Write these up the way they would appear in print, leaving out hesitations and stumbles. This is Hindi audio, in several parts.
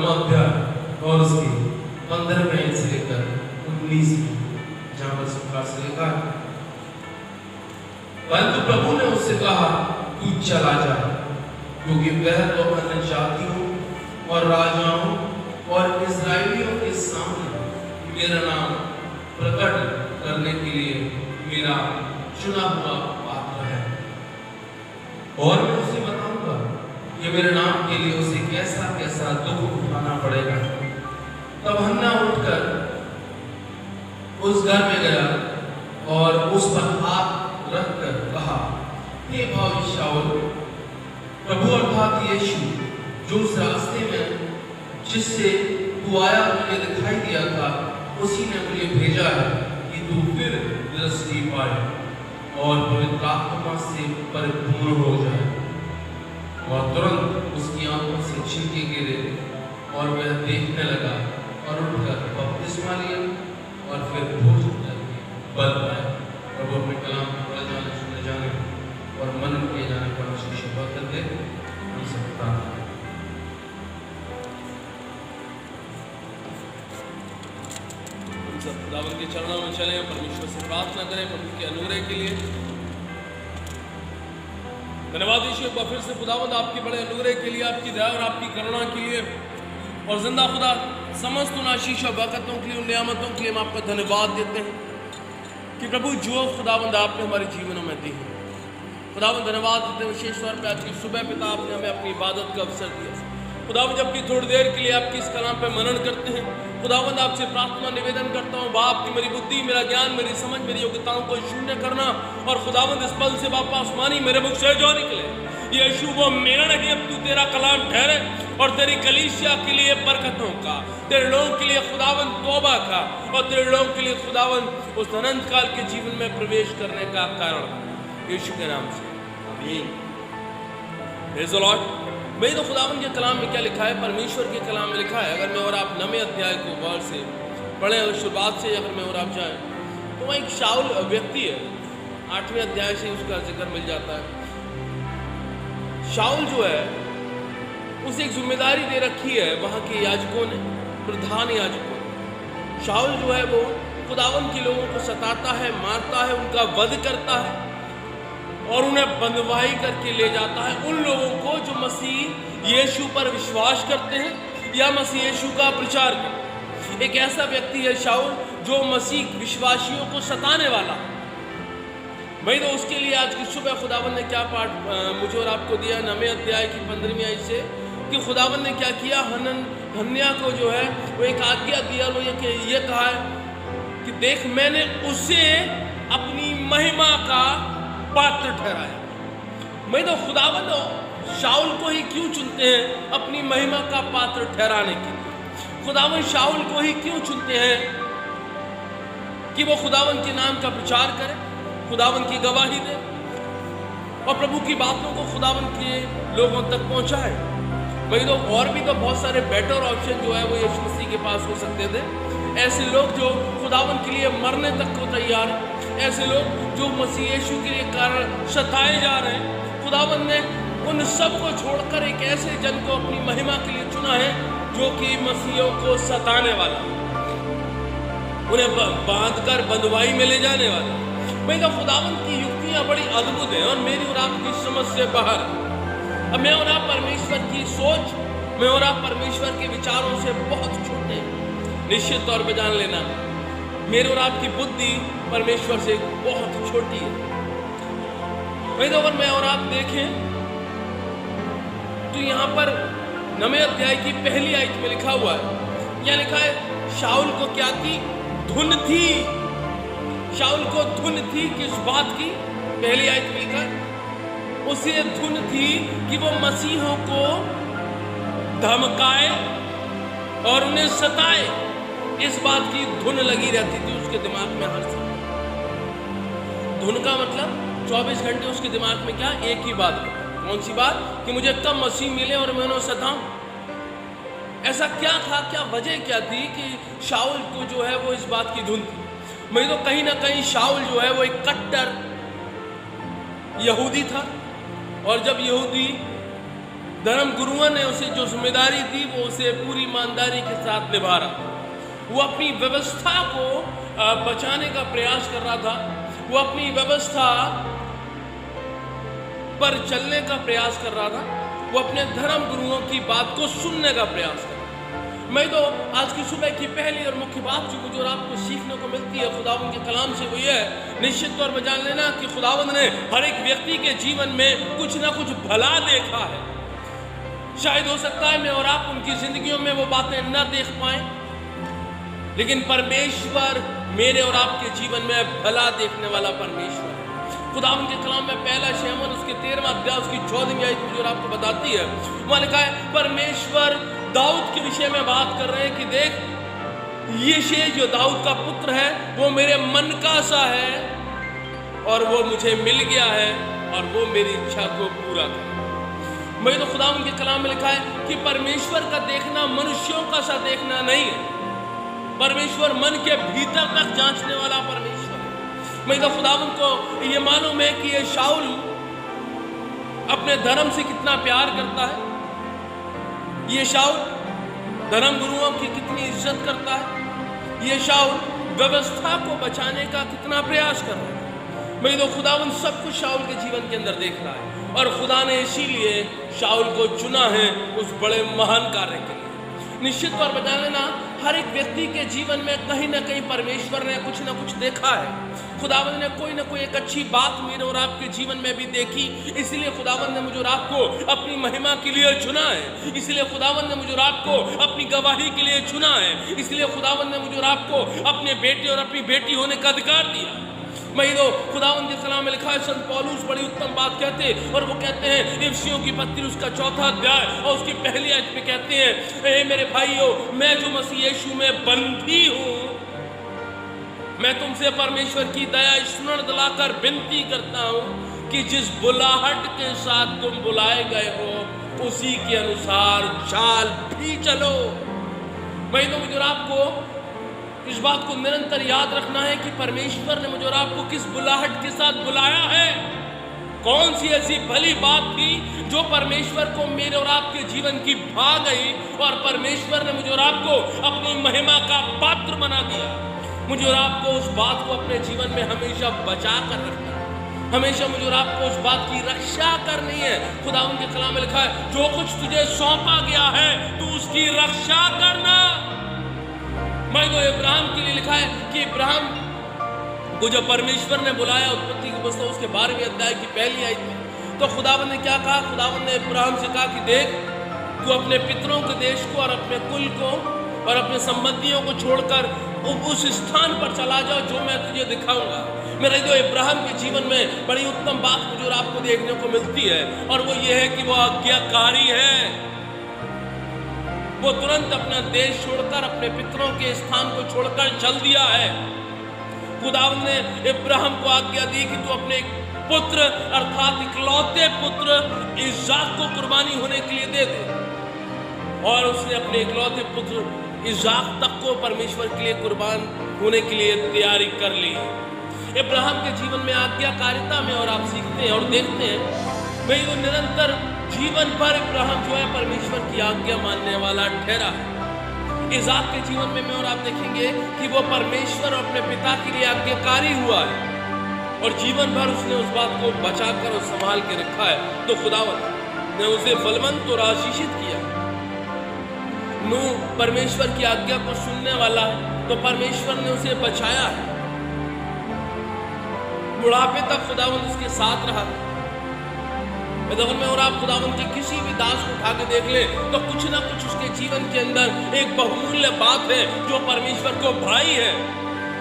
9वां अध्याय और उसकी 15वें से लेकर 19, जहाँ पर सुखार से लिखा है, परंतु प्रभु ने उससे कहा, तू चला जा, क्योंकि वह तो अन्य जातियों और राजाओं और इस्राएलियों के सामने मेरा नाम प्रकट करने के लिए मेरा चुना हुआ पात्र है। और मैं उसे बताऊंगा कि मेरे नाम के लिए उसे कैसा कैसा दुख उठाना पड़ेगा। तब हन्ना उठकर उस घर में गया और उस पर हाथ रखकर कहा, हे भाई शाऊल, प्रभु अर्थात यीशु जो उस रास्ते में जिससे तू आया मुझे दिखाई दिया था, उसी ने मुझे भेजा है कि तू फिर दृष्टि पाए और पवित्र आत्मा से परिपूर्ण हो जाए। और तुरंत उसकी आंखों से छींटे गिरे और वह देखने लगा और उठकर बपतिस्मा लिया और फिर भोजन करके बल पाया। प्रभु अपने कलाम को पढ़े जाने, सुने जाने और मनन किए जाने पर आशीष बरकत दे। हम सब प्रार्थना करें। हम सब खुदावंद के चरणों में चलें, परमेश्वर से प्रार्थना करें प्रभु के अनुग्रह के लिए। धन्यवाद यीशु, एक बार फिर से खुदावंद आपके बड़े अनुग्रह के लिए, आपकी दया और आपकी करुणा के लिए, और जिंदा खुदा समस्त उन आशीष और बरकतों के लिए, उन नियामतों के लिए हम आपका धन्यवाद देते हैं कि प्रभु जो खुदावंद आपने हमारे जीवनों में दी है। खुदावंद धन्यवाद देते हैं विशेष तौर पर आज की सुबह पिता आपने हमें अपनी इबादत का अवसर दिया। खुदावंद अपनी थोड़ी देर के लिए आपकी इस कलाम पर मनन करते हैं। खुदावंद आपसे प्रार्थना निवेदन करता हूँ, बाप की मेरी बुद्धि, मेरा ज्ञान, मेरी समझ, मेरी योग्यताओं को शून्य करना, और खुदावंद इस पल से बाप आसमानी मेरे मुख से जो निकले यीशु वो मेरा नहीं, अब तू तेरा कलाम ठहरे और तेरी कलीसिया के लिए बरकतों का, तेरे लोगों के लिए खुदावंद तौबा का, और तेरे लोगों के लिए खुदावंद उस अनंत काल के जीवन में प्रवेश करने का कारण यीशु के नाम से आमीन। Praise the Lord. भाई तो खुदावंद के कलाम में क्या लिखा है? परमेश्वर के कलाम में लिखा है, अगर मैं और आप 9वें अध्याय को गौर से पढ़ें और शुरुआत से अगर मैं और आप जाएं तो वह एक शाऊल व्यक्ति है। 8वें अध्याय से उसका जिक्र मिल जाता है। शाऊल जो है उसे एक जिम्मेदारी दे रखी है वहाँ के याजकों ने, प्रधान याजकों ने। शाऊल जो है वो खुदावंद के लोगों को सताता है, मारता है, उनका वध करता है और उन्हें बंधुआई करके ले जाता है उन लोगों को जो मसीह यीशु पर विश्वास करते हैं या मसीह यीशु का प्रचार करते हैं। एक ऐसा व्यक्ति है शाऊल जो मसीह विश्वासियों को सताने वाला। भाई तो उसके लिए आज की सुबह खुदावंद ने क्या पाठ मुझे और आपको दिया 9वें अध्याय की 15वीं आयत से, कि खुदावंद ने क्या किया, हन्ना को जो है वो एक आज्ञा दिया, वो ये कहा है कि देख मैंने उसे अपनी महिमा का पात्र ठहराया। मैं तो खुदावंद शाऊल को ही क्यों चुनते हैं अपनी महिमा का पात्र ठहराने के लिए? खुदावंद शाऊल को ही क्यों चुनते हैं कि वो खुदावंद के नाम का प्रचार करे, खुदावंद की गवाही दे और प्रभु की बातों को खुदावंद के लोगों तक पहुंचाए? वही तो और भी तो बहुत सारे बेटर ऑप्शन जो है वो यीशु मसीह के पास हो सकते थे। ऐसे लोग जो खुदावंद के लिए मरने तक को तैयार हैं, ऐसे लोग जो मसीह यीशु के लिए कारण सताए जा रहे हैं। खुदावंद ने उन सब को छोड़कर एक ऐसे जन को अपनी महिमा के लिए चुना है जो कि मसीहों को सताने वाला, उन्हें बांधकर बंधुआई में ले जाने वाला। भाई तो खुदावंद की युक्तियां बड़ी अद्भुत हैं और मेरी और आपकी समझ से बाहर। अब मैं और आप परमेश्वर की सोच, मैं और आप परमेश्वर के विचारों से बहुत छोटे हैं। निश्चित तौर पे जान लेना, मेरे और आपकी बुद्धि परमेश्वर से बहुत छोटी है। वही तो अगर मैं और आप देखें तो यहाँ पर 9वें अध्याय की पहली आयत में लिखा हुआ है, यहाँ लिखा है शाऊल को क्या थी? धुन थी। शाऊल को धुन थी किस बात की? पहली आयत में लिखा है उसे धुन थी कि वो मसीहों को धमकाए और उन्हें सताए। इस बात की धुन लगी रहती थी उसके दिमाग में हर समय। धुन का मतलब 24 घंटे उसके दिमाग में क्या? एक ही बात। कौन सी बात? कि मुझे कब मसीह मिले और मैं उन्हें सताऊं। ऐसा क्या था, क्या वजह क्या थी कि शाऊल को जो है वो इस बात की धुन थी? मैं तो कहीं ना कहीं शाऊल जो है वो एक कट्टर यहूदी था, और जब यहूदी धर्म गुरुओं ने उसे जो जिम्मेदारी दी वो उसे पूरी ईमानदारी के साथ निभा रहा। वो अपनी व्यवस्था को बचाने का प्रयास कर रहा था, वो अपनी व्यवस्था पर चलने का प्रयास कर रहा था, वो अपने धर्म गुरुओं की बात को सुनने का प्रयास कर रहा था। मैं तो आज की सुबह की पहली और मुख्य बात जो मुझे और आपको सीखने को मिलती है खुदावंद के कलाम से वो ये है, निश्चित तौर पर जान लेना कि खुदावंद ने हर एक व्यक्ति के जीवन में कुछ ना कुछ भला देखा है। शायद हो सकता है मैं और आप उनकी जिंदगियों में वो बातें न देख पाए, लेकिन परमेश्वर मेरे और आपके जीवन में भला देखने वाला परमेश्वर है। खुदावंद के कलाम में पहला शमूएल उसके 13वां अध्याय उसकी 14वीं आयत मुझे और आपको बताती है, वहां लिखा है परमेश्वर दाऊद के विषय में बात कर रहे हैं कि देख यिशै जो दाऊद का पुत्र है वो मेरे मन का सा है और वो मुझे मिल गया है और वो मेरी इच्छा को पूरा करे। मैं तो खुदावंद के कलाम में लिखा है कि परमेश्वर का देखना मनुष्यों का सा देखना नहीं है, परमेश्वर मन के भीतर तक जांचने वाला परमेश्वर है। मैं तो खुदावंद को ये मालूम है कि ये शाऊल अपने धर्म से कितना प्यार करता है, ये शाऊल धर्म गुरुओं की कितनी इज्जत करता है, ये शाऊल व्यवस्था को बचाने का कितना प्रयास कर रहा है। मैं तो खुदावंद सब कुछ शाऊल के जीवन के अंदर देख रहा है और खुदा ने इसीलिए शाऊल को चुना है उस बड़े महान कार्य के लिए। निश्चित तौर पर जान लेना हर एक व्यक्ति के जीवन में कहीं ना कहीं परमेश्वर ने कुछ ना कुछ देखा है। खुदावंद ने कोई ना कोई एक अच्छी बात मेरे और आपके जीवन में भी देखी, इसलिए खुदावंद ने मुझे और आपको अपनी महिमा के लिए चुना है, इसलिए खुदावंद ने मुझे और आपको अपनी गवाही के लिए चुना है, इसलिए खुदावंद ने मुझे और आपको अपने बेटे और अपनी बेटी होने का अधिकार दिया। मैं तो खुदावंद के कलाम में लिखा है, संत पौलुस बड़ी उत्तम बात कहते हैं और वो कहते हैं इफिसियों की पत्री उसका 4वां अध्याय और उसकी पहली आयत में कहते हैं, ए मेरे भाइयों मैं जो मसीह यीशु में बंधी हूं, मैं तुमसे परमेश्वर की दया स्मरण दिलाकर विनती करता हूं कि जिस बुलाहट के साथ तुम बुलाए गए हो उसी के अनुसार चाल भी चलो। मैं तो मुझे आपको इस बात को निरंतर याद रखना है कि परमेश्वर ने मुझे और आपको किस बुलाहट के साथ बुलाया है। कौन सी ऐसी भली बात थी जो परमेश्वर को मेरे और आपके जीवन की भा गई और परमेश्वर ने मुझे और आपको अपनी महिमा का पात्र बना दिया। मुझे और आपको उस बात को अपने जीवन में हमेशा बचा कर रखना है, हमेशा मुझे और आपको उस बात की रक्षा करनी है। खुदावंद के कलाम में लिखा है जो कुछ तुझे सौंपा गया है तू उसकी रक्षा करना। मैं तो इब्राहिम के लिए लिखा है कि इब्राहिम को जब परमेश्वर ने बुलाया उत्पत्ति की पुस्तक उसके 12वें अध्याय की पहली आयत में, तो खुदावंद ने क्या कहा? खुदावंद ने इब्राहिम से कहा कि देख तू अपने पितरों के देश को और अपने कुल को और अपने संबंधियों को छोड़कर उस स्थान पर चला जाओ जो मैं तुझे दिखाऊंगा। मेरे जो इब्राहिम के जीवन में बड़ी उत्तम बात मुझे और आपको देखने को मिलती है और वो ये है कि वो आज्ञाकारी है। वो तुरंत अपना देश छोड़कर अपने पितरों के स्थान को छोड़कर चल दिया है। खुदावंद ने इब्राहिम को आज्ञा दी कि तू अपने पुत्र अर्थात इकलौते पुत्र इसाक को कुर्बानी होने के लिए दे दे, और उसने अपने इकलौते पुत्र इसाक तक को परमेश्वर के लिए कुर्बान होने के लिए तैयारी कर ली। इब्राहिम के जीवन में आज्ञाकारिता में और आप सीखते हैं और देखते हैं भाई वो निरंतर जीवन भर इब्राहिम जो है परमेश्वर की आज्ञा मानने वाला ठहरा है। इसाक के जीवन में और आप देखेंगे कि वो परमेश्वर और अपने पिता के लिए आज्ञाकारी हुआ है और जीवन भर उसने उस बात को बचाकर और संभाल के रखा है। तो खुदावंद ने उसे फलवंत और आशीषित किया। नूह परमेश्वर की आज्ञा को सुनने वाला है तो परमेश्वर ने उसे बचाया है। बुढ़ापे तक खुदावंद उसके साथ रहा। अगर मैं और आप खुदावंद के किसी भी दास को उठा के देख ले तो कुछ ना कुछ उसके जीवन के अंदर एक बहुमूल्य बात है जो परमेश्वर को भाई है,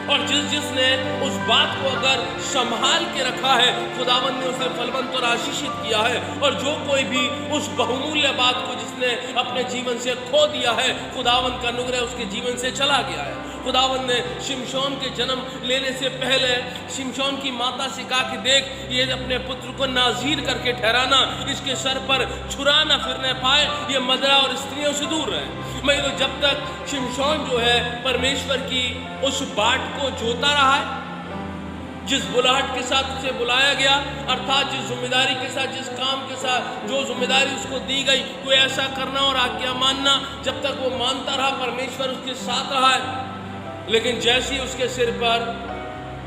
और जिसने उस बात को अगर संभाल के रखा है खुदावंद ने उसे फलवंत और आशीषित किया है। और जो कोई भी उस बहुमूल्य बात को जिसने अपने जीवन से खो दिया है खुदावंद का अनुग्रह उसके जीवन से चला गया है। खुदावंद ने शिमशोन के जन्म लेने से पहले शिमशोन की माता से कहा कि देख ये अपने पुत्र को नाजीर करके ठहराना, इसके सर पर छुरा न फिरने पाए, ये मदरा और स्त्रियों से दूर रहे। मैं तो जब तक शिमशोन जो है परमेश्वर की उस बाट को जोता रहा है जिस बुलाहट के साथ उसे बुलाया गया, अर्थात जिस जिम्मेदारी के साथ, जिस काम के साथ जो जिम्मेदारी उसको दी गई, वो ऐसा करना और आज्ञा मानना, जब तक वो मानता रहा परमेश्वर उसके साथ रहा है। लेकिन जैसी उसके सिर पर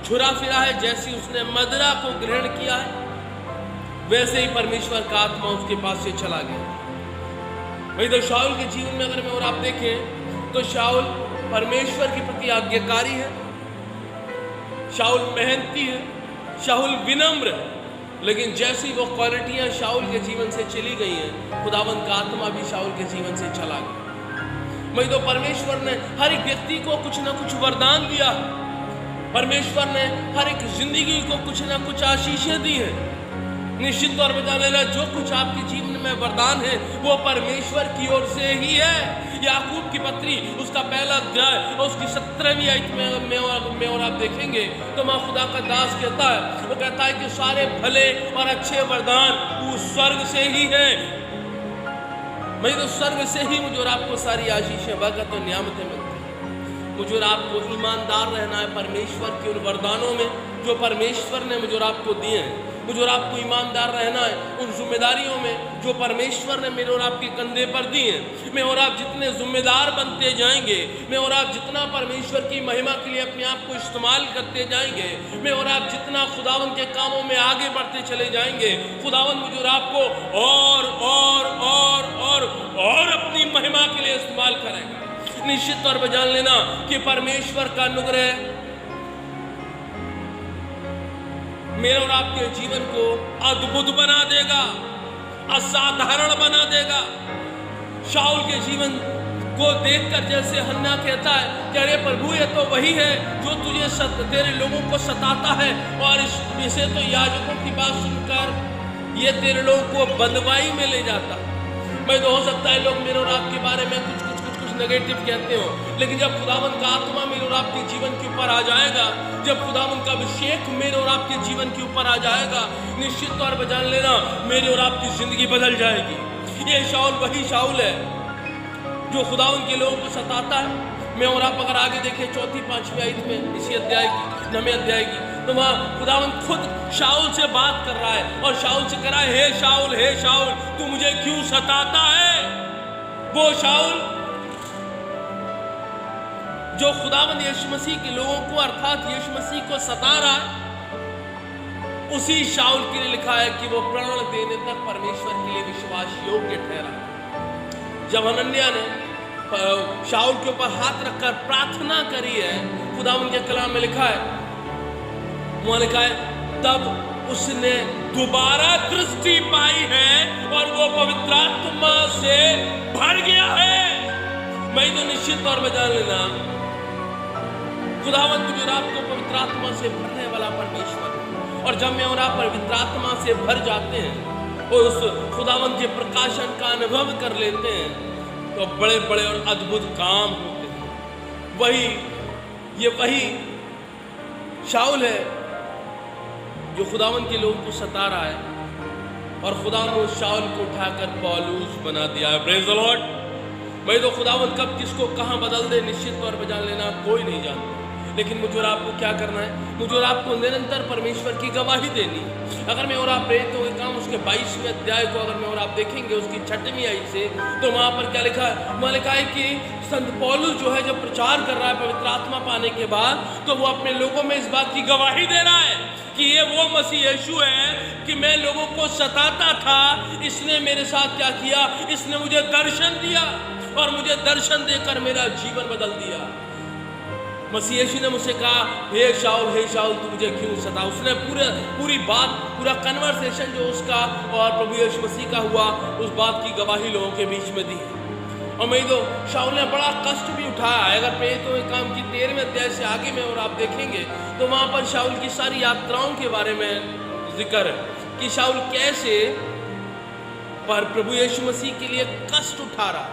छुरा फिरा है, जैसी उसने मदिरा को ग्रहण किया है, वैसे ही परमेश्वर का आत्मा उसके पास से चला गया। वही तो शाऊल के जीवन में अगर मैं और आप देखें तो शाऊल परमेश्वर के प्रति आज्ञाकारी है, शाऊल मेहनती है, शाऊल विनम्र है। लेकिन जैसी वो क्वालिटियां शाऊल के जीवन से चली गई हैं, खुदावंद का आत्मा भी शाऊल के जीवन से चला गया। वही तो परमेश्वर ने हर एक व्यक्ति को कुछ ना कुछ वरदान दिया, परमेश्वर ने हर एक जिंदगी को कुछ ना कुछ आशीषें दी हैं। निश्चित तौर पर जान लेना, जो कुछ आपके जीवन में वरदान है वो परमेश्वर की ओर से ही है। याकूब की पत्री उसका पहला अध्याय और उसकी 17वीं आयत में और आप देखेंगे तो मां खुदा का दास कहता है, वो कहता है कि सारे भले और अच्छे वरदान उस स्वर्ग से ही है। मैं तो स्वर्ग से ही मुझे और आपको सारी आशीषें, बरकत और नियामतें मिलती हैं। मुझे और आपको ईमानदार रहना है परमेश्वर के उन वरदानों में जो परमेश्वर ने मुझे और आपको दिए हैं। मुझे और आपको ईमानदार रहना है उन जिम्मेदारियों में जो परमेश्वर ने मेरे और आपके कंधे पर दी हैं। मैं और आप जितने जिम्मेदार बनते जाएंगे, मैं और आप जितना परमेश्वर की महिमा के लिए अपने आप को इस्तेमाल करते जाएंगे, मैं और आप जितना खुदावन के कामों में आगे बढ़ते चले जाएंगे, खुदावन मुझे और आपको और अपनी महिमा के लिए इस्तेमाल करेगा। निश्चित तौर पर जान लेना कि परमेश्वर का अनुग्रह मेरे और आपके जीवन को अद्भुत बना देगा, असाधारण बना देगा। शाऊल के जीवन को देखकर जैसे हन्ना कहता है कि अरे प्रभु, ये तो वही है जो तुझे तेरे लोगों को सताता है, और इसे तो याजकों की बात सुनकर ये तेरे लोगों को बंदवाई में ले जाता। मैं तो हो सकता है लोग मेरे और आपके बारे में कुछ नेगेटिव कहते हो, लेकिन जब खुदावन का आत्मा मेरे और आपके जीवन के ऊपर आ जाएगा, जब खुदावन का अभिषेक मेरे और आपके जीवन के ऊपर आ जाएगा, निश्चित तौर पर जान लेना मेरे और आपकी जिंदगी बदल जाएगी। ये शाऊल वही शाऊल है जो खुदावन के लोगों को सताता है। मैं और आप अगर आगे देखें 4-5वीं आयत में इसी अध्याय की 9वें अध्याय की, तो वहाँ खुदावन खुद शाऊल से बात कर रहा है और शाऊल से कह रहा है, हे शाऊल तू मुझे क्यों सताता है। वो शाऊल जो खुदावंद यीशु मसीह के लोगों को अर्थात यीशु मसीह को सता रहा है, उसी शाऊल के लिए लिखा है कि वो प्राण देने तक परमेश्वर के लिए विश्वास योग्य ठहरा। जब हनन्याह ने शाऊल के ऊपर हाथ रखकर प्रार्थना करी है, खुदावंद के कलाम में लिखा है, वहां लिखा है तब उसने दोबारा दृष्टि पाई है और वो पवित्र आत्मा से भर गया है। मैं तो निश्चित तौर पर जान लेना खुदावंद मुझे और आपको पवित्र आत्मा से भरने वाला परमेश्वर है। और जब मैं और आप पवित्र आत्मा से भर जाते हैं और उस खुदावंद के प्रकाशन का अनुभव कर लेते हैं, तो बड़े बड़े और अद्भुत काम होते हैं। वही शाऊल है जो खुदावंद के लोगों को सता रहा है, और खुदा ने उस शाऊल को उठाकर पौलुस बना दिया है। Praise the Lord. मैं तो खुदावंद कब किसको कहां बदल दे निश्चित तौर पर जान लेना कोई नहीं जानता, लेकिन मुझे और आपको क्या करना है, मुझे और आपको निरंतर परमेश्वर की गवाही देनी है। अगर मैं और आप प्रेरित होंगे काम उसके 22वें अध्याय को अगर मैं और आप देखेंगे उसकी 6वीं आयत से, तो वहाँ पर क्या लिखा है, वहाँ लिखा है कि संत पौलुस जो है जब प्रचार कर रहा है पवित्र आत्मा पाने के बाद, तो वो अपने लोगों में इस बात की गवाही दे रहा है कि ये वो मसीह यीशु है कि मैं लोगों को सताता था, इसने मेरे साथ क्या किया, इसने मुझे दर्शन दिया और मुझे दर्शन देकर मेरा जीवन बदल दिया। मसीह यीशु ने मुझसे कहा, हे शाऊल तू मुझे क्यों सता। उसने पूरी बात, पूरा कन्वर्सेशन जो उसका और प्रभु यीशु मसीह का हुआ, उस बात की गवाही लोगों के बीच में दी। और मैं तो शाऊल ने बड़ा कष्ट भी उठाया है। अगर प्रेरितों के काम की 13वें अध्याय से आगे में और आप देखेंगे तो वहाँ पर शाऊल की सारी यात्राओं के बारे में जिक्र है कि शाऊल कैसे पर प्रभु यीशु मसीह के लिए कष्ट उठा रहा।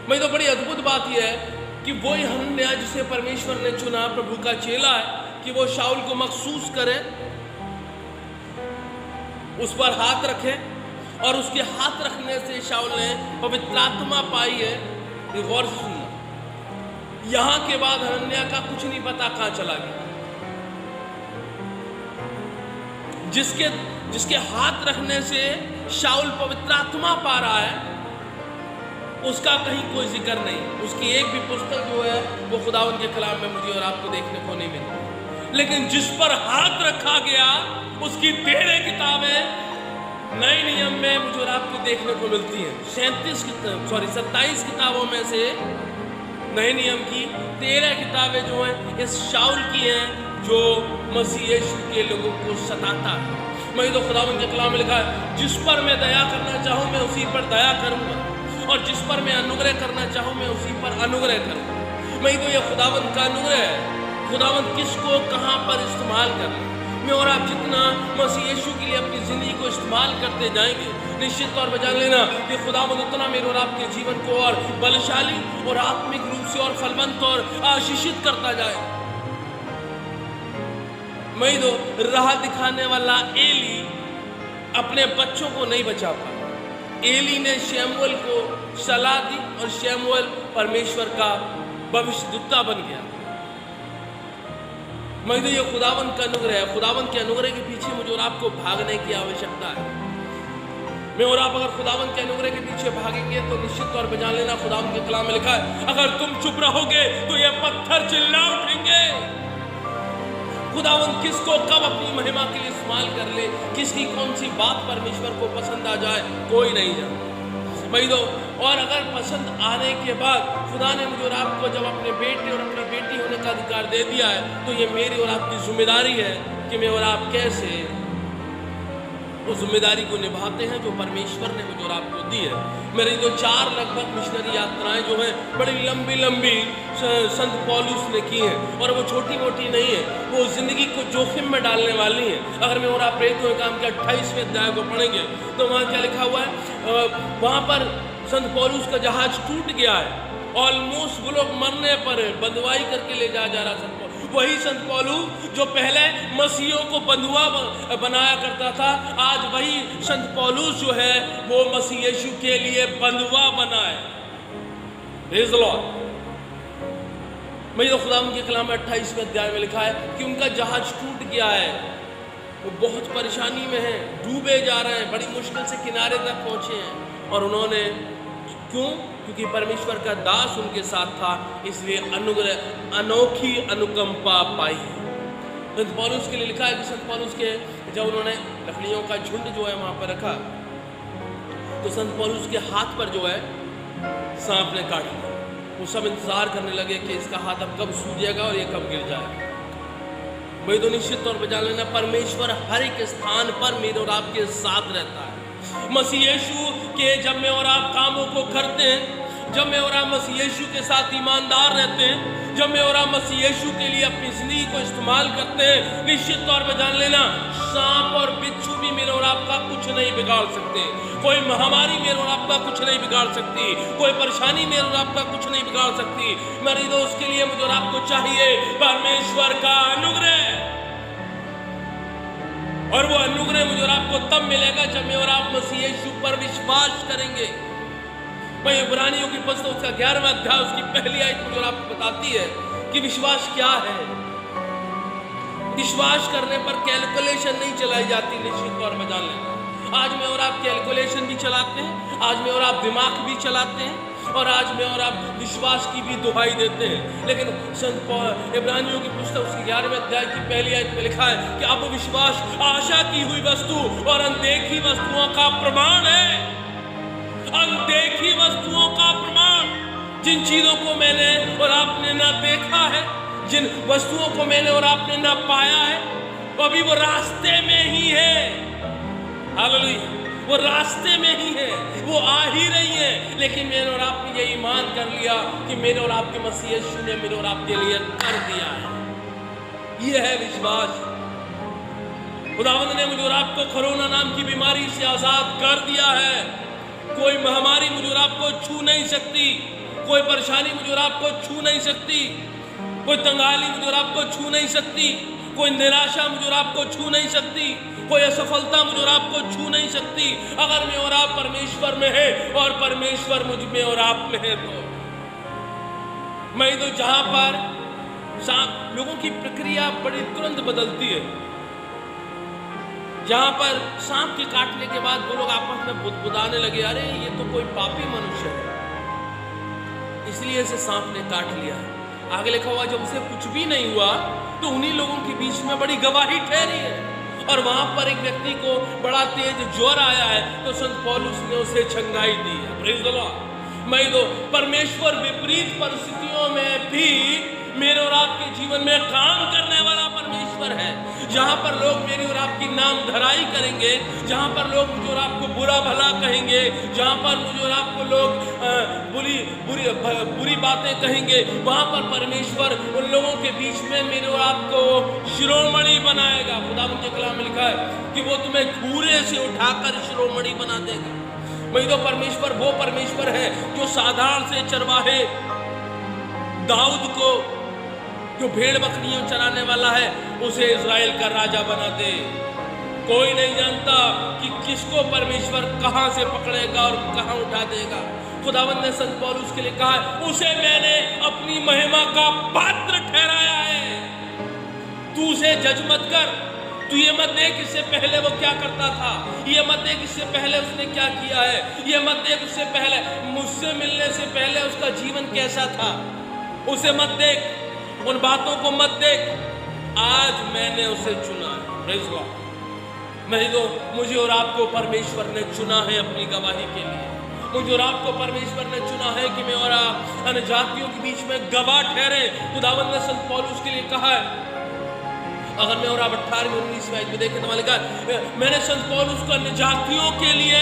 मैं तो बड़ी अद्भुत बात यह है कि वही हनन्याह जिसे परमेश्वर ने चुना, प्रभु का चेला है, कि वो शाऊल को महसूस करे, उस पर हाथ रखे, और उसके हाथ रखने से शाऊल ने पवित्र आत्मा पाई है। गौर से सुनना, यहां के बाद हनन्याह का कुछ नहीं पता कहां चला गया। जिसके जिसके हाथ रखने से शाऊल पवित्र आत्मा पा रहा है, उसका कहीं कोई जिक्र नहीं। उसकी एक भी पुस्तक जो है वो खुदावंद के कलाम में मुझे और आपको देखने को नहीं मिलती। लेकिन जिस पर हाथ रखा गया उसकी 13 किताबें नए नियम में मुझे और आपको देखने को मिलती हैं। 27 किताबों में से नए नियम की 13 किताबें जो हैं इस शाऊल की हैं जो मसीह यीशु के लोगों को सताता है। मैं तो खुदावंद के कलाम में लिखा है, जिस पर मैं दया करना चाहूँ मैं उसी पर दया करूँगा, और जिस पर मैं अनुग्रह करना चाहूँ मैं उसी पर अनुग्रह करूँगा। मैं तो यह खुदावंद का अनुग्रह है। खुदावंद किसको कहाँ पर इस्तेमाल करना। मैं और आप जितना मसीह यीशु के लिए अपनी ज़िंदगी को इस्तेमाल करते जाएंगे, निश्चित तौर पर जान लेना कि खुदावंद उतना मेरे और आपके जीवन को और बलशाली और आत्मिक रूप से और फलवंत और आशीषित करता जाए। मैं तो राह दिखाने वाला एली अपने बच्चों को नहीं बचा पाया। एली ने शमूएल को सलाह दी और शमूएल परमेश्वर का भविष्यद्वक्ता बन गया। मैं तो ये खुदावंद का अनुग्रह है। खुदावंद के अनुग्रह के पीछे मुझे और आपको भागने की आवश्यकता है। मैं और आप अगर खुदावंद के अनुग्रह के पीछे भागेंगे तो निश्चित तौर पर जान लेना खुदावंद के कलाम में लिखा है, अगर तुम चुप रहोगे तो ये पत्थर चिल्ला उठेंगे। खुदावंद किसको कब अपनी महिमा के लिए इस्तेमाल कर ले, किसकी कौन सी बात परमेश्वर को पसंद आ जाए, कोई नहीं जानता। मैं तो और अगर पसंद आने के बाद खुदा ने मुझे और आपको जब अपने बेटे और अपनी बेटी होने का अधिकार दे दिया है, तो ये मेरी और आपकी जिम्मेदारी है कि मैं और आप कैसे उस जिम्मेदारी को निभाते हैं जो परमेश्वर ने मुझे और आपको दी है। मेरी जो 4 लगभग मिशनरी यात्राएं जो हैं बड़ी लंबी लंबी संत पौलुस ने की हैं, और वो छोटी मोटी नहीं है, वो जिंदगी को जोखिम में डालने वाली हैं। अगर मैं और आप प्रेरितों के काम के 28वें अध्याय को पढ़ेंगे तो वहाँ क्या लिखा हुआ है, वहाँ पर संत पौलुस का जहाज टूट गया है, ऑलमोस्ट वो लोग मरने पर है, बंधुआई करके ले जा रहा संत पौलुस। वही संत पौलुस जो पहले मसीहियों को बंधुआ बनाया करता था, आज वही संत पौलुस जो है वो मसीह यीशु के लिए बंधुआ बना है। Praise the Lord. मैं तो खुदा के कलाम में 28वें अध्याय में लिखा है कि उनका जहाज टूट गया है, वो बहुत परेशानी में है, डूबे जा रहे हैं, बड़ी मुश्किल से किनारे तक पहुंचे हैं। और उन्होंने क्यों? क्योंकि परमेश्वर का दास उनके साथ था, इसलिए अनुग्रह अनोखी अनुकंपा पाई है। संत पौलुस के लिए लिखा है कि संत पौलुस के जब उन्होंने लकड़ियों का झुंड जो है वहां पर रखा तो संत पौलुस के हाथ पर जो है सांप ने काट लिया। वो सब इंतजार करने लगे कि इसका हाथ अब कब सूजेगा और ये कब गिर जाएगा। भाई तो निश्चित तौर पर जान लेना परमेश्वर हर एक स्थान पर मेरे और आपके साथ रहता है। मसीह यीशु के जब मैं और आप कामों को करते हैं, जब मैं और आप मसीह यीशु के साथ ईमानदार रहते हैं, जब मैं और आप मसीह यीशु के लिए अपनी जिंदगी को इस्तेमाल करते हैं, निश्चित तौर पर जान लेना सांप और बिच्छू भी मेरे और आपका कुछ नहीं बिगाड़ सकते। कोई महामारी मेरे और आपका कुछ नहीं बिगाड़ सकती, कोई परेशानी मेरे और आपका कुछ नहीं बिगाड़ सकती। मेरे दोस्त के लिए मुझे और आपको चाहिए परमेश्वर का अनुग्रह, और वो अनुग्रह मुझे और आपको तब मिलेगा जब मैं और आप मसीह यीशु पर विश्वास करेंगे। भाई इब्रानियों की पुस्तक उसका 11वां अध्याय उसकी पहली आयत मुझे और आपको बताती है कि विश्वास क्या है। विश्वास करने पर कैलकुलेशन नहीं चलाई जाती, निश्चित तौर पर जान लें। आज मैं और आप कैलकुलेशन भी चलाते हैं, आज मैं और आप दिमाग भी चलाते हैं, और आज में और आप विश्वास की भी दुहाई देते हैं। लेकिन संत इब्रानियों की पुस्तक उसके 11वें अध्याय की पहली आयत में लिखा है कि अब विश्वास आशा की हुई वस्तु और अनदेखी वस्तुओं का प्रमाण है। अनदेखी वस्तुओं का प्रमाण, जिन चीजों को मैंने और आपने ना देखा है, जिन वस्तुओं को मैंने और आपने ना पाया है, अभी वो रास्ते में ही है। हालेलुया, वो रास्ते में ही है, वो आ ही रही है। लेकिन मैंने और आपने ये ईमान कर लिया कि मेरे और आपके मसीह यीशु ने मेरे और आपके लिए कर दिया है। ये है विश्वास। खुदावंद ने मुझे और आपको कोरोना नाम की बीमारी से आजाद कर दिया है। कोई महामारी मुझे और आपको छू नहीं सकती, कोई परेशानी मुझे और आपको छू नहीं सकती, कोई तंगाली मुझे और आपको छू नहीं सकती, कोई निराशा मुझे और आपको छू नहीं सकती, कोई असफलता मुझे और आपको छू नहीं सकती। अगर मैं और आप परमेश्वर में है और परमेश्वर मुझ में और आप में है तो मैं तो जहां पर लोगों की प्रक्रिया बड़ी तुरंत बदलती है। जहां पर सांप के काटने के बाद वो लोग आपस में बुदबुदाने लगे, अरे ये तो कोई पापी मनुष्य है, इसलिए इसे सांप ने काट लिया। आगे लिखा हुआ जब उसे कुछ भी नहीं हुआ तो उन्हीं लोगों के बीच में बड़ी गवाही ठहरी है। और वहां पर एक व्यक्ति को बड़ा तेज ज्वर आया है तो संत पौलुस ने उसे छंगाई दी है। Praise the Lord. मैं तो परमेश्वर विपरीत परिस्थितियों में भी मेरे और आपके जीवन में काम करने वाला परमेश्वर है। जहां पर लोग मेरी और आपकी नाम धराई करेंगे, जहां पर लोग मुझे और आपको बुरा भला कहेंगे, जहां पर मुझे और आपको लोग बुरी बातें कहेंगे, वहां पर परमेश्वर उन लोगों के बीच में मेरे और आपको शिरोमणि बनाएगा। खुदावंद के कलाम में लिखा है कि वो तुम्हें घूरे से उठाकर शिरोमणि बना देगा। वही तो परमेश्वर वो परमेश्वर है जो साधारण से चरवाहे दाऊद को, जो भेड़ बकरियां चराने वाला है, उसे इज़राइल का राजा बना दे। कोई नहीं जानता कि किसको परमेश्वर कहां से पकड़ेगा और कहां उठा देगा। खुदावंद ने संत पौलुस के लिए कहा है, उसे मैंने अपनी महिमा का पात्र ठहराया है। तू उसे जज मत कर, तू ये मत देख इससे पहले वो क्या करता था, ये मत देख इससे पहले उसने क्या किया है, ये मत देख उससे पहले मुझसे मिलने से पहले उसका जीवन कैसा था, उसे मत देख, उन बातों को मत देख। आज मैंने उसे चुना है। Praise God. नहीं तो मुझे और आपको परमेश्वर ने चुना है अपनी गवाही के लिए। मुझे और आपको परमेश्वर ने चुना है कि मैं और आप अन्य जातियों के बीच में गवाह ठहरे। खुदावंद ने संत पौलुस के लिए कहा है, अगर मैं और आप 18-19 में देखें तो वहां लिखा है, मैंने संत पौलुस को अन्य जातियों के लिए,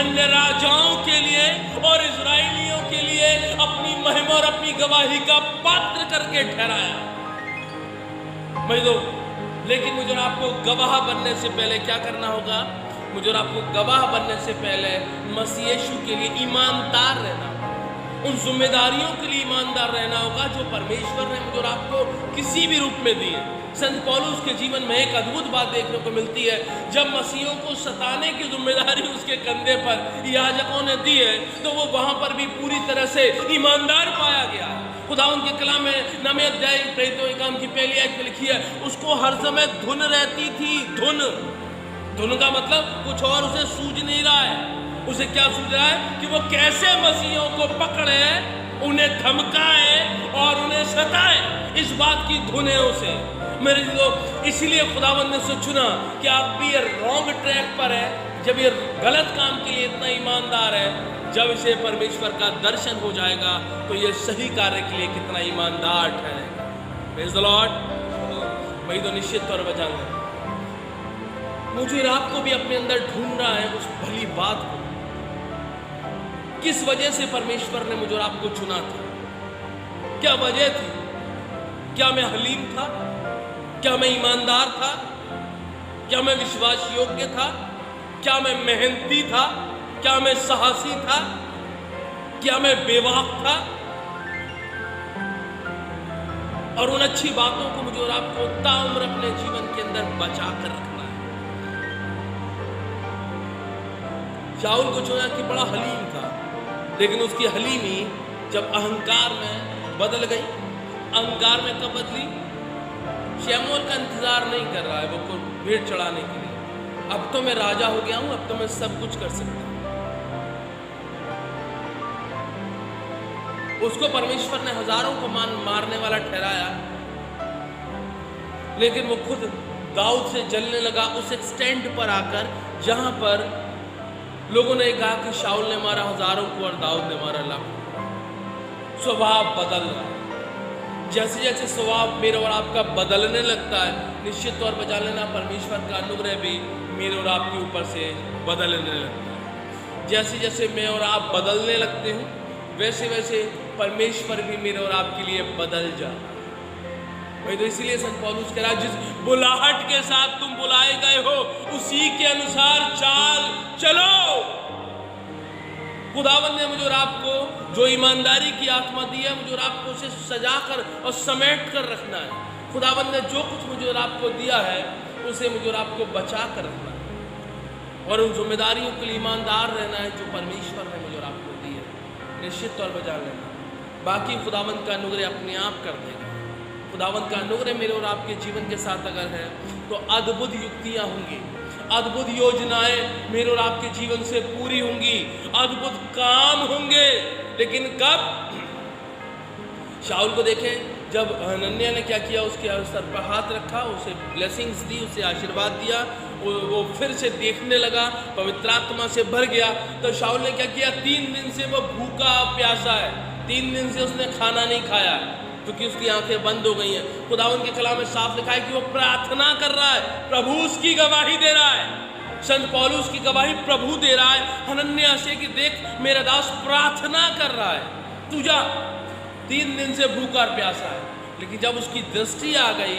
अन्य राजाओं के लिए और इजराइलियों के लिए अपनी महिमा और अपनी गवाही का पात्र करके ठहराया। मैं तो लेकिन मुझे और आपको गवाह बनने से पहले क्या करना होगा? मुझे और आपको गवाह बनने से पहले मसीह यीशु के लिए ईमानदार रहना होगा, उन जिम्मेदारियों के लिए ईमानदार रहना होगा जो परमेश्वर ने मुझे और आपको किसी भी रूप में दी है। संत पौलुस के जीवन में एक अद्भुत बात देखने को मिलती है। जब मसीहों को सताने की जिम्मेदारी उसके कंधे पर याजकों ने दी है तो वो वहां पर भी पूरी तरह से ईमानदार पाया गया। खुदावंद के कलाम में 9वें अध्याय प्रेरितों के काम की पहली आयत में लिखी है, उसको हर समय धुन रहती थी। धुन का मतलब कुछ और उसे सूझ नहीं रहा है। उसे क्या सूझ रहा है कि वो कैसे मसीहों को पकड़े, उन्हें धमकाए और उन्हें सताए, इस बात की धुन है उसे। मेरे लोग इसीलिए खुदावंद ने उसे चुना कि आप भी ये रॉन्ग ट्रैक पर है, जब ये गलत काम के लिए इतना ईमानदार है, जब इसे परमेश्वर का दर्शन हो जाएगा तो ये सही कार्य के लिए कितना ईमानदार ठहरेगा। Praise the Lord. वही तो निश्चित तौर पर जान लें, मुझे रात को भी अपने अंदर ढूंढ रहा है उस भली बात को। किस वजह से परमेश्वर ने मुझे और आपको चुना था? क्या वजह थी? क्या मैं हलीम था? क्या मैं ईमानदार था? क्या मैं विश्वास योग्य था? क्या मैं मेहनती था? क्या मैं साहसी था? क्या मैं बेवाक था? और उन अच्छी बातों को मुझे और आपको ताउम्र अपने जीवन के अंदर बचा कर रखना है। शाऊल को चुना कि बड़ा हलीम था, लेकिन उसकी हलीमी जब अहंकार में बदल गई। अहंकार में कब बदली? शमूएल का इंतजार नहीं कर रहा है वो भेंट चढ़ाने के लिए। अब तो मैं राजा हो गया हूं, अब तो मैं सब कुछ कर सकता हूं। उसको परमेश्वर ने हजारों को मारने वाला ठहराया, लेकिन वो खुद दाऊद से जलने लगा उस एक्सटेंट पर आकर जहां पर लोगों ने कहा कि शाऊल ने मारा हजारों को और दाऊद ने मारा लाखों। स्वभाव बदल रहा है। जैसे जैसे स्वभाव मेरे और आपका बदलने लगता है, निश्चित तौर पर जान लेना परमेश्वर का अनुग्रह भी मेरे और आपके ऊपर से बदलने लगता है। जैसे जैसे मैं और आप बदलने लगते हैं, वैसे वैसे परमेश्वर भी मेरे और आपके लिए बदल जाता है। भाई तो इसीलिए संत पौलुस कह रहा है, जिस बुलाहट के साथ तुम बुलाए गए हो उसी के अनुसार चाल चलो। खुदावंद ने मुझे और आपको जो ईमानदारी की आत्मा दी है, मुझे और आपको उसे सजा कर और समेट कर रखना है। खुदावंद ने जो कुछ मुझे और आपको दिया है उसे मुझे और आपको बचा कर रखना है और उन जिम्मेदारियों के लिए ईमानदार रहना है जो परमेश्वर ने मुझे और आपको दी है। निश्चित तौर पर जान लेना, बाकी खुदावंद का अनुग्रह अपने आप कर देगा। खुदावंद का अनुग्रह मेरे और आपके जीवन के साथ अगर है तो अद्भुत युक्तियां होंगी, अद्भुत योजनाएं मेरे और आपके जीवन से पूरी होंगी, अद्भुत काम होंगे। लेकिन कब? शाऊल को देखें, जब हनन्याह ने क्या किया, उसके सर पर हाथ रखा, उसे ब्लेसिंग्स दी, उसे आशीर्वाद दिया, वो फिर से देखने लगा, पवित्र आत्मा से भर गया। तो शाऊल ने क्या किया, 3 दिन से वो भूखा प्यासा है, 3 दिन से उसने खाना नहीं खाया क्योंकि उसकी आंखें बंद हो गई हैं। खुदावंद के कलाम में साफ लिखा है कि वो प्रार्थना कर रहा है, प्रभु उसकी गवाही दे रहा है। संत पौलुस की गवाही प्रभु दे रहा है हनन्याह से कि देख मेरा दास प्रार्थना कर रहा है, तू जा, 3 दिन से भूखा और प्यासा है। लेकिन जब उसकी दृष्टि आ गई,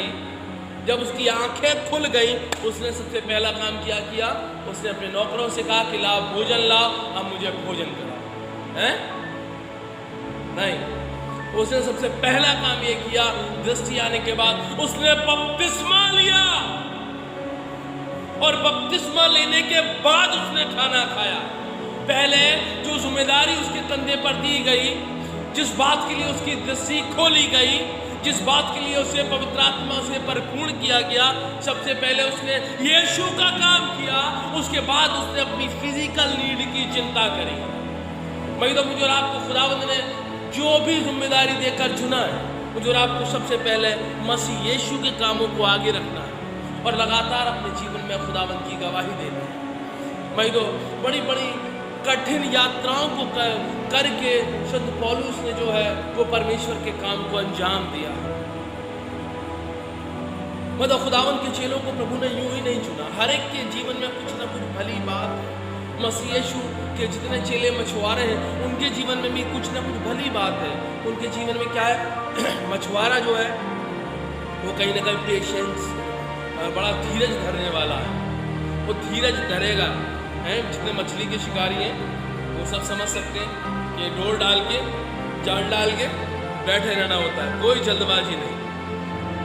जब उसकी आंखें खुल गई, उसने सबसे पहला काम क्या किया, उसने अपने नौकरों से कहा कि लाओ भोजन लाओ, अब मुझे भोजन कराओ। हैं? नहीं, उसने सबसे पहला काम ये किया, दृष्टि आने के बाद उसने बपतिस्मा लिया और बपतिस्मा लेने के बाद उसने खाना खाया। पहले जो जिम्मेदारी उसके कंधे पर दी गई, जिस बात के लिए उसकी दृष्टि खोली गई, जिस बात के लिए उसे पवित्र आत्मा से परिपूर्ण किया गया, सबसे पहले उसने यीशु का काम किया, उसके बाद उसने अपनी फिजिकल नीड की चिंता करी। मैं तो मुझे और आपको खुदावंद ने जो भी जिम्मेदारी देकर चुना है, मुझे और आपको सबसे पहले मसीह यीशु के कामों को आगे रखना है और लगातार अपने जीवन में खुदावंद की गवाही देना है। मैं तो बड़ी बड़ी कठिन यात्राओं को करके संत पौलुस ने जो है वो परमेश्वर के काम को अंजाम दिया। मतलब खुदावंद के चेलों को प्रभु ने यूं ही नहीं चुना, हर एक के जीवन में कुछ ना कुछ भली बात है। मसीह यीशु के जितने चेले मछुआरे हैं, उनके जीवन में भी कुछ ना कुछ भली बात है। उनके जीवन में क्या है, मछुआरा जो है वो कहीं ना कहीं पेशेंस, बड़ा धीरज धरने वाला है, वो धीरज धरेगा। हैं जितने मछली के शिकारी हैं वो सब समझ सकते हैं कि डोर डाल के, जाल डाल के बैठे रहना होता है, कोई जल्दबाजी नहीं,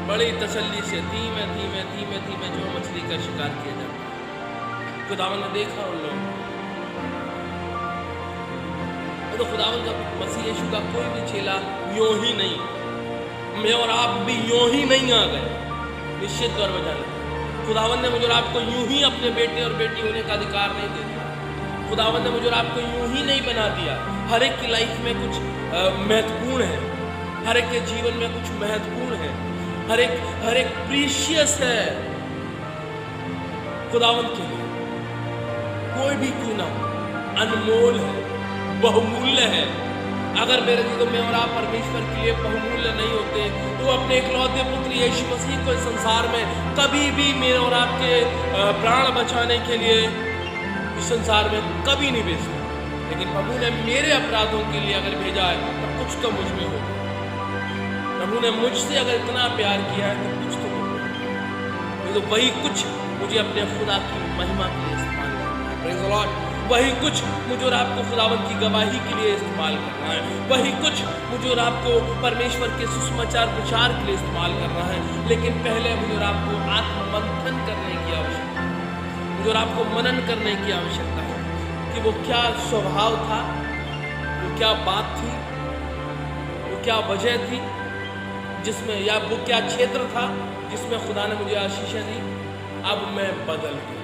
बड़ी तसल्ली से धीमे धीमे धीमे धीमे जो मछली का शिकार किया जाता है। खुदावंद ने देखा उन लोगों, तो खुदावंद का मसीह यीशु का कोई भी चेला यूं ही नहीं, मैं और आप भी यूं ही नहीं आ गए, निश्चित तौर पर जाने। खुदावंद ने मुझे और आपको यूं ही अपने बेटे और बेटी होने का अधिकार नहीं दे दिया। खुदावंद ने मुझे और आपको यूं ही नहीं बना दिया। हर एक की लाइफ में कुछ महत्वपूर्ण है, हर एक के जीवन में कुछ महत्वपूर्ण है, हर एक प्रीशियस है खुदावंद के लिए। कोई भी क्यों ना हो, अनमोल है, बहुमूल्य है। अगर मेरे लिए तो मैं और आप परमेश्वर के लिए बहुमूल्य नहीं होते तो अपने इकलौते पुत्र यीशु मसीह को इस संसार में कभी भी मेरे और आपके प्राण बचाने के लिए इस संसार में कभी नहीं भेजता। लेकिन प्रभु ने मेरे अपराधों के लिए अगर भेजा है तो कुछ तो मुझ में होगा। प्रभु ने मुझसे अगर इतना प्यार किया है तो कुछ तो होगा। तो वही कुछ मुझे अपने खुदा की महिमा के लिए इस्तेमाल करना है। Praise the Lord. वही कुछ मुझे और आपको खुदावंद की गवाही के लिए इस्तेमाल करना है। वही कुछ मुझे और आपको परमेश्वर के सुसमाचार प्रचार के लिए इस्तेमाल करना है। लेकिन पहले मुझे और आपको आत्ममंथन करने की आवश्यकता है। मुझे और आपको मनन करने की आवश्यकता है कि वो क्या स्वभाव था, वो क्या बात थी, वो क्या वजह थी जिसमें, या वो क्या क्षेत्र था जिसमें खुदा ने मुझे आशीषें दी। अब मैं बदल गया।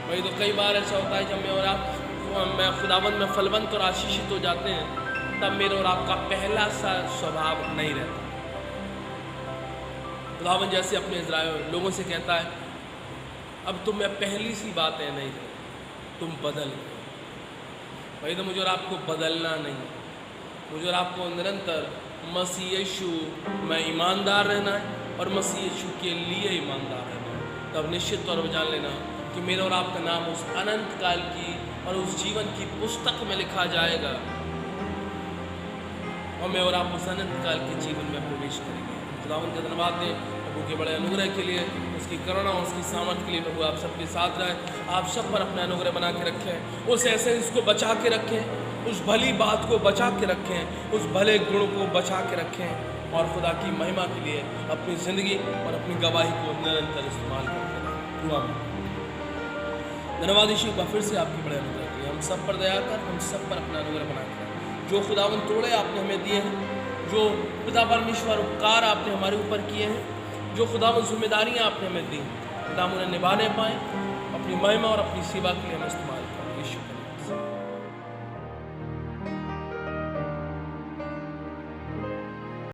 वही तो कई बार ऐसा होता है जब मैं और आप खुदावंद में फलवंत और आशीषित हो जाते हैं, तब मेरे और आपका पहला सा स्वभाव नहीं रहता। खुदावंद जैसे अपने इज़राइल लोगों से कहता है, अब तुम में पहली सी बातें नहीं रही, तुम बदल गए। वही तो मुझे और आपको बदलना नहीं, मुझे और आपको निरंतर मसीह यीशु में ईमानदार रहना है और मसीह यीशु के लिए ईमानदार रहना है। तब निश्चित तौर पर जान लेना कि मेरा और आपका नाम उस अनंत काल की और उस जीवन की पुस्तक में लिखा जाएगा और मैं और आप उस अनंत काल के जीवन में प्रवेश करेंगे। खुदावंद का धन्यवाद दें प्रभु के बड़े अनुग्रह के लिए, उसकी करुणा और उसकी सामर्थ के लिए। प्रभु आप सबके साथ रहे, आप सब पर अपना अनुग्रह बना के रखें, उस एसेंस को बचा के रखें, उस भली बात को बचा के रखें, उस भले गुण को बचा के रखें और खुदा की महिमा के लिए अपनी ज़िंदगी और अपनी गवाही को निरंतर इस्तेमाल करते रहें। दुआ में धन्यवाद यीशु का फिर से आपकी बड़े अनुग्रह के लिए। हम सब पर दया कर, हम सब पर अपना अनुग्रह बना कर, जो खुदावंद तोड़े आपने हमें दिए हैं जो खुदा परमेश्वर उपकार आपने हमारे ऊपर किए हैं, जो खुदा जिम्मेदारियाँ आपने हमें दी, खुदा उन्हें निभाने पाएँ, अपनी महिमा और अपनी सेवा के लिए हम इस्तेमाल करें। यीशु